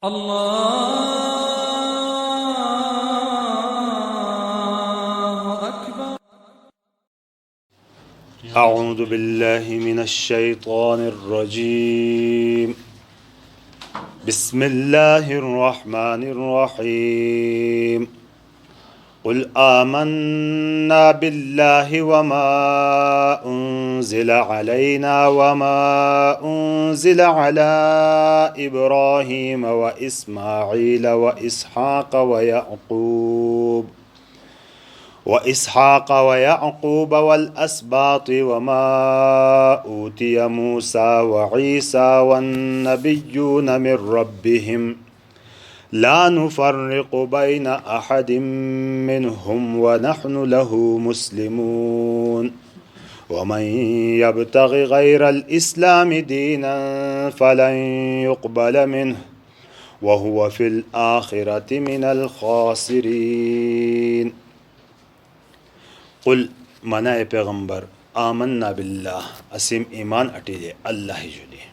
الله أكبر. أعوذ بالله من الشيطان الرجيم. بسم الله الرحمن الرحيم. قل آمنا بالله وما أنزل علينا وما أنزل على إبراهيم وإسماعيل وإسحاق ويعقوب والأسباط وما أوتي موسى وعيسى والنبيون من ربهم لا نفرق بين أحد منهم ونحن له مسلمون ومن يبتغ غير الإسلام دينا فلن يقبل منه وهو في الآخرة من الخاسرين. قل منع پیغمبر آمنا باللہ اسیم ایمان اٹیلے اللہ جلی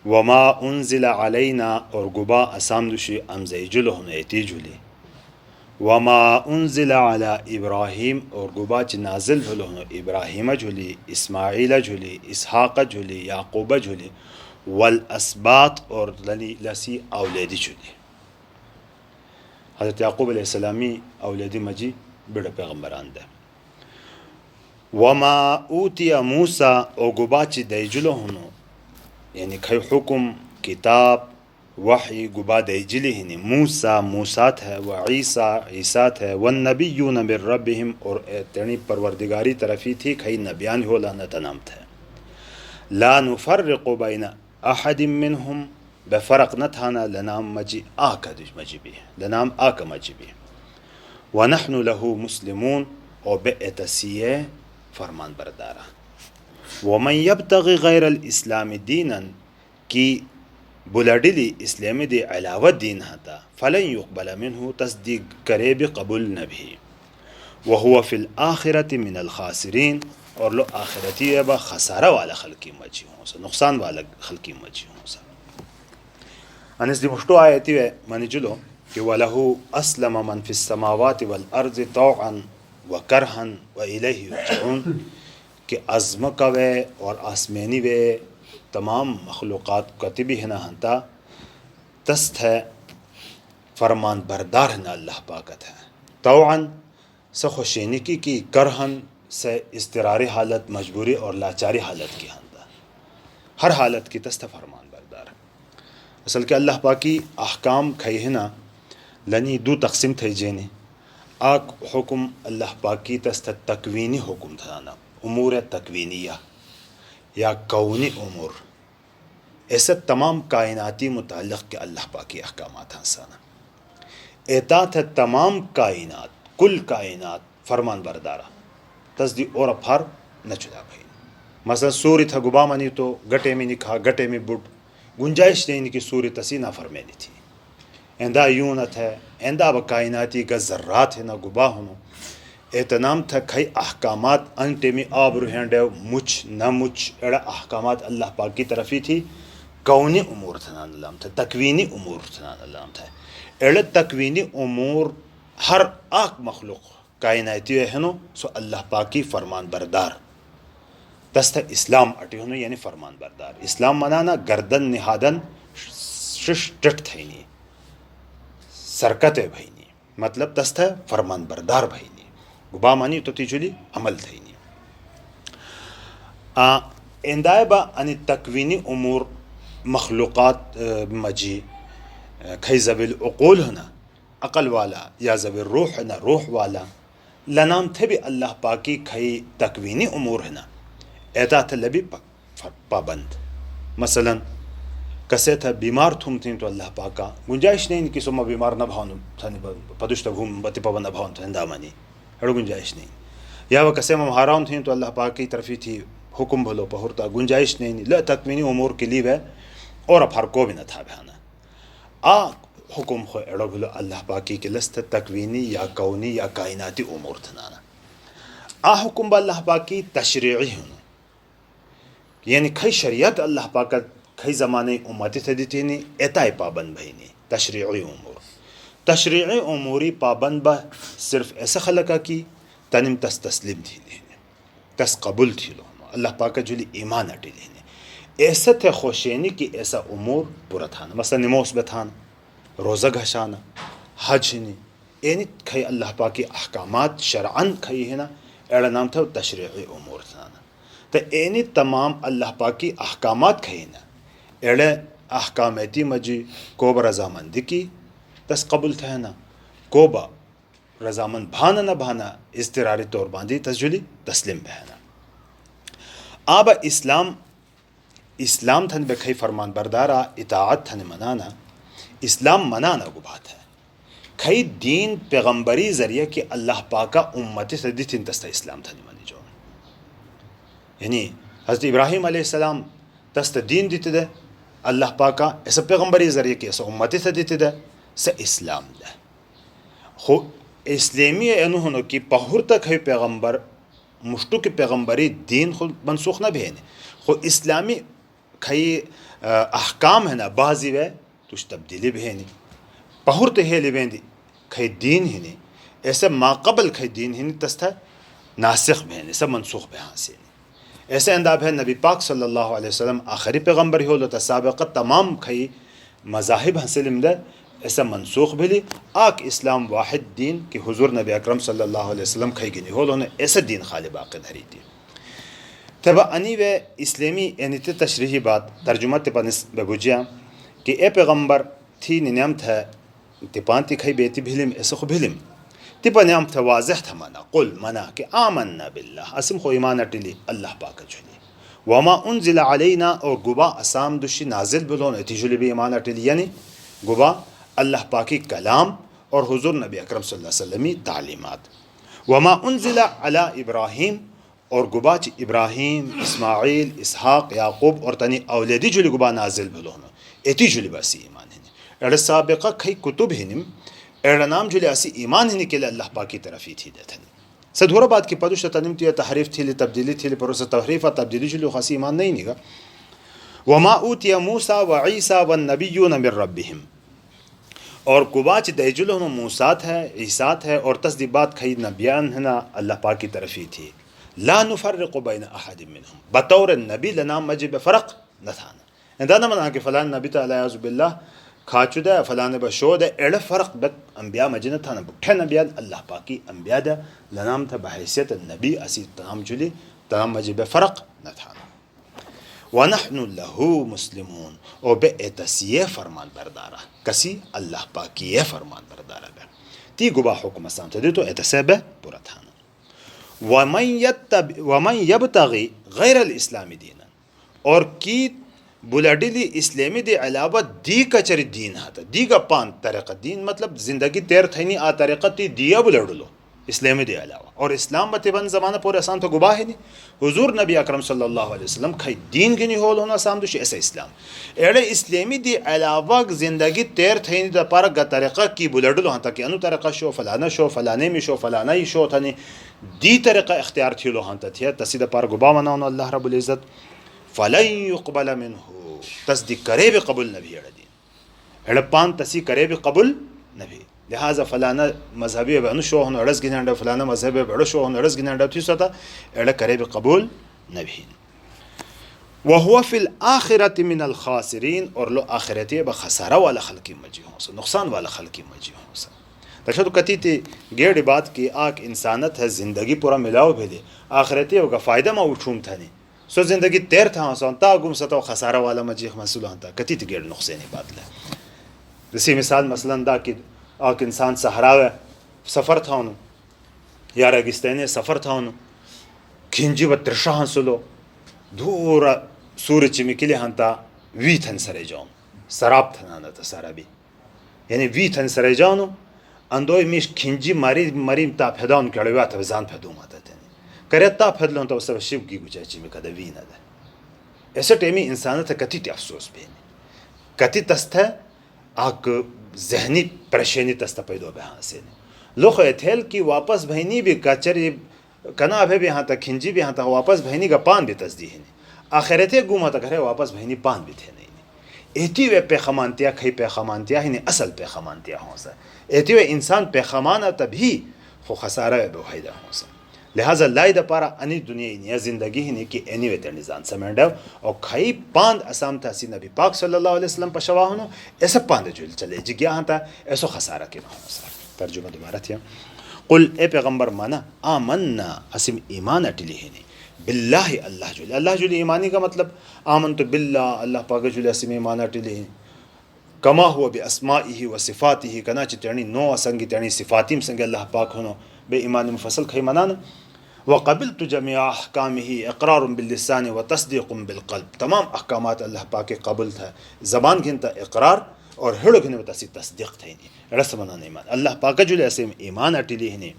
وما انزل علینا اور گبا اسام دوشی امزی جلو ہن ایتی جلی وما انزل علی ابراہیم اور گبا چ نازل جلو ہن ابراہیم جلی اسماعیل جلی اسحاق جلی یعقوب جلی والاسباط اور لسی اولادی جلی. حضرت یعقوب علیہ السلامی اولادی مجی بڑا پیغمبران ده. وما اوتی موسیٰ او گبا چی دی جلو ہنو یعنی کھئی حکم کتاب وحی گبا دی جلی ہنی موسیٰ موسیٰ ہے وعیسیٰ عیسیٰ ہے والنبیون من ربهم اور تینی پروردگاری طرفی تھی کھئی نبیان ہو لانا تنامت ہے. لا نفرق بین احد منهم بفرق نتانا لنام مجی آکا دیش مجی بھی لنام آکا مجی بھی ونحن له مسلمون او بئتسیه فرمان بردارا. ومن يبتغي غیر الاسلام دینا کی بلڈلی اسلام دی علاوہ دین ہتا فلن يقبل منه تصدیق کرے بقبول نبی وهو فی الآخرت من الخاسرین اور لو آخرتی با خسارہ والا خلقی مجی ہوں سا نقصان والا خلقی مجی ہوں سا. انس دی مشتو آیتی ہے منی جلو کہ وَلَهُ أَسْلَمَ مَنْ فِي السَّمَاوَاتِ وَالْأَرْضِ طَوْعًا وَكَرْهًا وَإِلَيْهِ يُرْجَعُونَ کہ عظمہ وے اور آسمینی وے تمام مخلوقات کتبی ہنا ہنتا تست ہے فرمان بردار ہنا اللہ پاکت ہے طوعاً سے خوشینی کی کرہن سے اضطراری حالت مجبوری اور لاچاری حالت کی ہنتا ہر حالت کی تست فرمان بردار. اصل کہ اللہ پاکی احکام کھئی ہنا لنی دو تقسیم تھے جینے آک حکم اللہ پاکی تست تکوینی حکم تھانا امور تکوینیہ یا کونی امور ایسا تمام کائناتی متعلق کے اللہ پاکی احکامات ہنسانا اطاعت ہے تمام کائنات کل کائنات فرمان بردارہ تصدی اور اپھار نہ چلا بھائی. مثلا سوری تھا گبا منی تو گٹے میں نکھا گٹے میں بڑھ گنجائش نہیں کی سوری تسی نہ فرمینی تھی اندہ یونت ہے اندہ بکائناتی کا ذرات ہے نہ گبا ہونو اعتنام تھا کھئی احکامات انٹے میں آب رہنڈے مچ نہ مچ اڑا احکامات اللہ پاک کی طرفی تھی کونی امور تھنان اللہ تھا تکوینی امور تھنان اللہ تھا اڑا تکوینی امور ہر آک مخلوق کائناتی ہے سو اللہ پاک کی فرمان بردار دست اسلام اٹی ہونو یعنی فرمان بردار. اسلام منانا گردن نہادن شش ٹٹ تھینی سرکت بھینی مطلب دست ہے فرمان بردار بھینی گبا مانی تو تیجولی عمل تھینی. اندائے با ان تکوینی امور مخلوقات مجی کھئی زبیل عقول ہونا عقل والا یا زبیل روح ہونا روح والا لنام تھے بھی اللہ پاکی کھئی تکوینی امور ہونا اعداد لبی پابند. مثلا کسے تھا بیمار تھم تھیں تو اللہ پاکا گنجائش نہیں کہ سما بیمار نہ بھاؤں پدشت بھوم بتی پابند نہ بھاؤں تو ہندامانی ہڑو گنجائش نہیں. یا وہ کسے مہاراؤں تھیں تو اللہ پاک کی طرفی تھی حکم بھلو پہرتا گنجائش نہیں لا تکوینی امور کے لیے اور اب ہر کو بھی نہ تھا بہانا آ حکم خو اڑو بھلو اللہ پاکی کے لست تکوینی یا کونی یا کائناتی امور تھنانا آ حکم با اللہ پاکی تشریعی ہونا یعنی کھئی شریعت اللہ پاک کئی زمانے امتی تھے دیتی نہیں ایتائی پابند بھئی نہیں تشریعی امور تشریعی اموری پابند با صرف ایسا خلقہ کی تنم تس تسلیم تھی لینے تس قبول تھی لو اللہ پاکا جولی ایمان اٹی لینے ایسا تھے خوشینی کی ایسا امور پورا تھانا مثلا نموز بتھانا روزہ گھشانا حج ہنی اینی کھئی اللہ پاکی احکامات شرعن کھئی ہے نا ایڑا نام تھا تشریعی امور تھانا تو اینی تمام اللہ پاکی احکامات کھئی نا ایڑا احکامیتی مجی کوبا رضامندی کی تس قبول تھا نا کوبا رضامند بھانا نہ بھانا اضطراری طور باندھی تس جلی تسلیم بہنا آبا اسلام تھن بکھئی فرمان بردارا اطاعت تھن منانا اسلام منانا کو بات ہے کھئی دین پیغمبری ذریعہ کہ اللہ پاکا امتی صدی تھن تستا اسلام تھن منی جو یعنی حضرت ابراہیم علیہ السلام تست دین دیتے دے اللہ پاکا ایسا پیغمبری ذریعہ کہ ایسا امتی صدی دیتے دے سے اسلام دے خو اسلامی انہوں کی پہور تک ہے پیغمبر مشتو کی پیغمبری دین خود منسوخ نہ بھینے خو اسلامی کھئی احکام ہے نا بعضی وے توش تبدیلی بھینی پہور تہیلی بیندی کھئی دین ہی نہیں ایسے ماقبل کھئی دین ہی نہیں تستہ ناسخ بھینے سب منسوخ بہاں سے ایسے انداب ہے نبی پاک صلی اللہ علیہ وسلم آخری پیغمبر ہی ہو لتا سابقت تمام کھئی مذاہب حسلم دے ایسا منسوخ بھلی آک اسلام واحد دین کہ حضور نبی اکرم صلی اللہ علیہ وسلم کھئی گنی ہو لونے ایسا دین خالی باقی دھری دی تبا انی وے اسلامی یعنی تی تشریحی بات ترجمہ تی پانس بگوجیا کہ اے پیغمبر تھی نعم تھا تی پانتی کھئی بیتی بھلم ایسا خو بھلم تی پا نعم تھا واضح تھا منا قل منا کہ آمنا باللہ اسم خو ایمان اٹلی اللہ پاک جلی وما انزل علینا اور گبا اسام دشی نازل بلون اتی جلی بھی ایمان اٹلی یعنی گبا اللہ پاکی کلام اور حضور نبی اکرم صلی اللہ علیہ وسلمی تعلیمات وما انزل علی ابراہیم اور گبا چی ابراہیم اسماعیل اسحاق یعقوب اور تنی اولیدی جلی گبا نازل بلون اتی جلی باسی ایمان ہنی اڑ سابقہ کھئی کتب ہنم اڑ نام جلی اسی ایمان ہنی کے لئے اللہ پاکی طرفی تھی دیتھنی سدھورا بات کی پدوش تنم تھی تحریف تھی تبدیلی تھی پروسہ تحریف تبدیلی جلی خاصی ایمان نہیں نگا وما اوتی موسیٰ و عیسیٰ والنبیون من ربهم اور کباچ دیجلہ موسیٰ ہے عیسیٰ ہے اور تصدیبات کھئی نبیان ہے نا اللہ پاک کی طرفی تھی لا نفرق بین احد منہم بطور نبی لنام مجھب فرق نہ تھانا اندانا منا کہ فلان نبی تا علیہ عزب اللہ کھاچو دے فلان بشو دے اڑ فرق بک انبیاء مجھنا تھانا بکھے نبیان اللہ پاکی انبیاء دے لنام تھا بحیثیت النبی اسی تنام جلی تنام مجھب فرق نہ تھانا وَنَحْنُ لَهُ مُسْلِمُونَ اور بے ایتسیہ فرمان بردارا کسی اللہ پاکی یہ فرمان بردارا بے تی گبا حکم اسلام تدی تو ایتسیہ بے پورا تھانا وَمَنْ يَبْتَغِ غَيْرَ الْإِسْلَامِ دِينًا اور کی بلڈلی اسلامی دی علاوہ دی کچر دین ہاتا دی کا پان طریقہ دین مطلب زندگی تیر تھینی آ طریقہ تی دیا بلڈلو اسلامی دی علاوہ اور اسلام بتبن زمانہ پورے آسان تو گباہ ہی نہیں حضور نبی اکرم صلی اللہ علیہ وسلم کھئی دین کی نہیں ہول ہونا سام دوشی ایسا اسلام ایڑے اسلامی دی علاوہ زندگی تیر تھینی دا پارا گا طریقہ کی بلڈلو ہاں تاکہ انو طریقہ شو فلانا شو فلانے میں شو فلانا ہی شو تھانی دی طریقہ اختیار تھی لو ہاں تھیا تسی دا پارا گباہ مناؤنا اللہ رب العزت فَلَن يُقْبَلَ مِنْهُ تصدیق کرے بھی قبول نبی ایڑا دین ایڑا پان تسی کرے بھی قبول نبی لہذا فلانا مذہبی بہنو شو ہن اڑس گنانڈا فلانا مذہبی بڑو شو ہن اڑس گنانڈا تھی ستا ایڑا کرے بھی قبول نبی وَهُوَ فِي الْآخِرَةِ مِنَ الْخَاسِرِينَ اور لو آخرتی بخسارہ والا خلقی مجی ہوں سا نقصان والا خلقی مجی ہوں سا تشہد کتی تی گیڑی بات کی آک انسانت ہے زندگی پورا ملاو بھی دے آخرتی ہوگا فائدہ ما اٹھوم تھا نہیں سو زندگی تیر تھا ہوں سا تا گم ستا خسارہ والا مجی محصول ہوں تا کتی تی گیڑ نقصانی بات لے اسی مثال مثلا دا کہ آک انسان سہراوے سفر تھا انو یا ریگستانی سفر تھا انو کھنجی و ترشا حاصلو دورا سورج چمکلی ہنتا وی تھن سرے جاؤں سراب تھنانا تا سارا بھی یعنی وی تھن سرے جاؤں اندوی میش کھنجی مریم تا پھیداؤن کڑویا تا وزان پھیدو ماتا تھینی کرے تا پھیدلون تا وسا شیب گی گوچا چمکا دا وی نا دا ایسا ٹیمی انسانا تا کتی تی افسوس بینی کتی تستا آک ذہنی پریشانی تستا پیدو بہاں سے لوگ ایتھیل کی واپس بہنی بھی کچری کنا بھی ہاں تا کھنجی بھی ہاں تا واپس بہنی کا پان بھی تصدیح نہیں آخرتے گوما تا کرے واپس بہنی پان بھی تھے نہیں ایتی وے پیخمانتیا کھئی پیخمانتیا ہی اصل پیخمانتیا ہوں سا ایتی وے انسان پیخمانہ تبھی خو خسارہ بوحیدہ ہوں سا لہذا لائی دا پارا انی دنیا نیا زندگی ہی نہیں کہ اینی وے تر نظام سمینڈو اور کھائی پاند اسام تھا سی نبی پاک صلی اللہ علیہ وسلم پشوا ہونو ایسا پاند جل چلے جی گیا ہاں تا ایسو خسارہ کے نہ ہوں سا ترجمہ دوبارہ تھیا قل اے پیغمبر مانا آمنا اسم ایمان اٹلی ہی نہیں باللہ اللہ جل ایمانی کا مطلب آمنت باللہ اللہ پاک جل اسم ایمان اٹلی ہی کما ہوا بے اسمائی و صفاتی کنا چتنی نو سنگی تنی صفاتیم سنگ اللہ پاک ہونو بے ایمان مفصل کھئی منانا وقبلت جميع احکامہ اقرار باللسان و تصدیق بالقلب تمام احکامات اللہ پاک قبول تھا زبان گھنتا اقرار اور ہڑ گھنتا سی تصدیق تھا رس منانا ایمان اللہ پاک جل اسم ایمان اٹلی ہی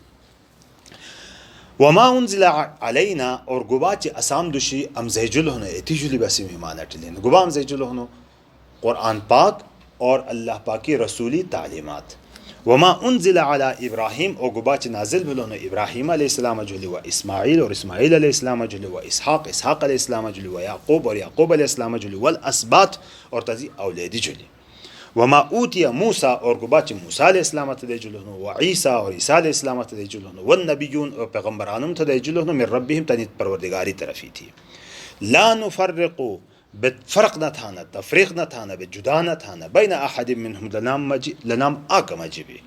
وما انزل علینا اور گبا چی اسام دوشی ام زیجل ہونو ایتی جلی بسیم ایمان اٹلی گبا ام زیجل ہونو قرآن پاک اور اللہ پاکی رسولی تعلیمات وما انزل علی ابراہیم او گبا چی نازل بلونو ابراہیم علیہ السلام جلی و اسماعیل اور اسماعیل علیہ السلام جلی و اسحاق علیہ السلام جلی و یعقوب اور یعقوب علیہ السلام جلی والاسباط اور تزی اولیدی جلی وما اوتی موسیٰ اور گبا چی موسیٰ علیہ السلام تدے جلونو و عیسیٰ اور عیسیٰ علیہ السلام تدے جلونو والنبیون اور پیغمبرانم تدے جلونو من ربهم تنیت پروردگاری طرفی تھی لا نفرقو فرق نہ تھانا تفریق نہ تھانا جدا نہ تھانا بین احد منہم لنام آکا مجیبی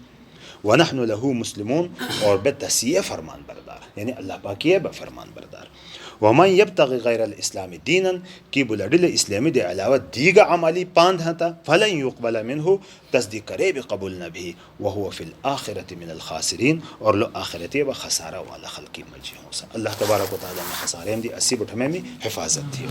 ونحن له مسلمون اور بتسیہ فرمان بردار یعنی اللہ پاکی ہے بفرمان بردار ومن یبتغی غیر الاسلام دینا کی بلڈل اسلامی دے علاوہ دیگا عملی پاند ہتا فلن یقبل منہ تصدیق کرے بھی قبول نہ بھی وہو فی الاخرت من الخاسرین اور لو آخرتی و خسارہ والا خلقی مجی ہوں سا اللہ تبارک و تعالی نے خسارے ہم دی اسی بٹھمے میں حفاظت تھی